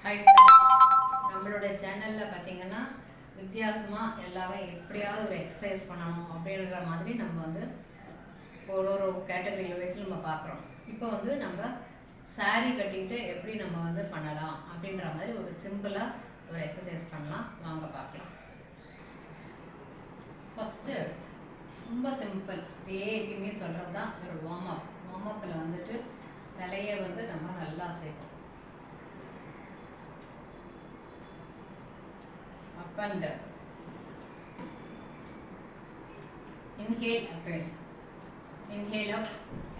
Hi friends, நம்மளோட சேனலில் பார்த்தீங்கன்னா வித்தியாசமாக எல்லாமே எப்படியாவது ஒரு எக்ஸசைஸ் பண்ணணும் அப்படின்ற மாதிரி நம்ம வந்து ஒரு கேட்டகரி வைஸில் நம்ம பார்க்குறோம். இப்போ வந்து நம்ம saree கட்டிக்கிட்டு எப்படி நம்ம வந்து பண்ணலாம் அப்படின்ற மாதிரி ஒரு சிம்பிளாக ஒரு எக்ஸசைஸ் பண்ணலாம். வாங்க பார்க்கலாம். ஃபஸ்ட்டு ரொம்ப சிம்பிள், இதே எப்பயுமே சொல்கிறது தான் ஒரு வார்ம் அப்பில் வந்துட்டு தலையை வந்து நம்ம நல்லா சேர்ப்போம். Up and down. Inhale up and inhale up,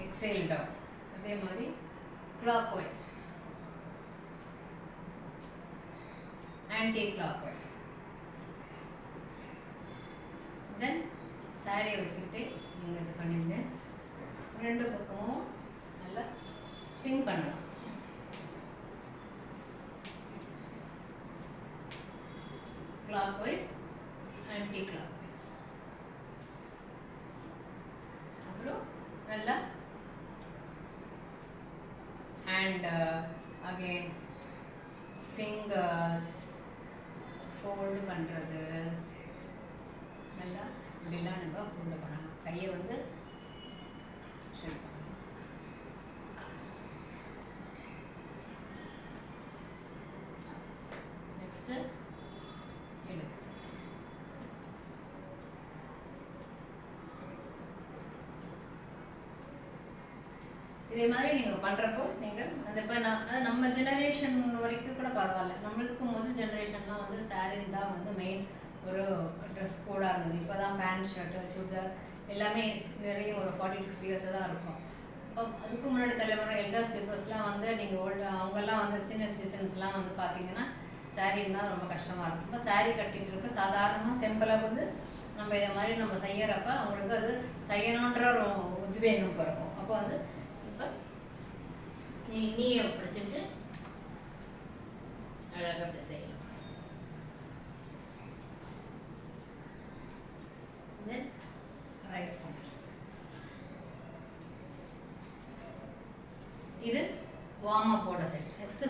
exhale down. அதே மாதிரி clockwise, anti clockwise. Then saree வச்சுக்கிட்டு நீங்கள் இது பண்ணிட்டு ரெண்டு பக்கமும் நல்லா ஸ்விங் பண்ணலாம். clockwise, anti-clockwise. அப்புறம் நல்லா and again fingers fold பண்ணுறது, நல்லா இப்படிலாம் நம்ம fold பண்ணலாம். கையை வந்து நெக்ஸ்ட்டு இதே மாதிரி நீங்கள் பண்ணுறப்போ நீங்கள் அந்த இப்போ நம்ம ஜெனரேஷன் வரைக்கும் கூட பரவாயில்ல. நம்மளுக்கு முதல் ஜெனரேஷன்லாம் வந்து சாரீன்னு தான் வந்து மெயின் ஒரு ட்ரெஸ் கோடாக இருந்தது. இப்போ தான் பேண்ட் ஷர்ட்டு சுடிதார் எல்லாமே நிறைய ஒரு 40-50 இயர்ஸ் தான் இருக்கும். இப்போ அதுக்கு முன்னாடி தலைமுறை எல்டர்ஸ் பீப்புள்ஸ்லாம் வந்து நீங்கள் அவங்கெல்லாம் வந்து சீனியர் சிட்டிசன்ஸ்லாம் வந்து பார்த்தீங்கன்னா சாரீன்னா ரொம்ப கஷ்டமாக இருக்கும். இப்போ சாரீ கட்டிகிட்டு இருக்கு சாதாரணமாக சிம்பிளாக வந்து நம்ம இதை மாதிரி நம்ம செய்யறப்ப அவங்களுக்கு அது செய்யணுன்ற ஒரு உத்வேகம் பிறக்கும். அப்போ வந்து இப்போ நீயை பிடிச்சிட்டு அழகாக அப்படி செய்யலாம். தென் ரைஸ் பண்ணலாம். இது வார்ம் அப்போட செட். நெக்ஸ்ட்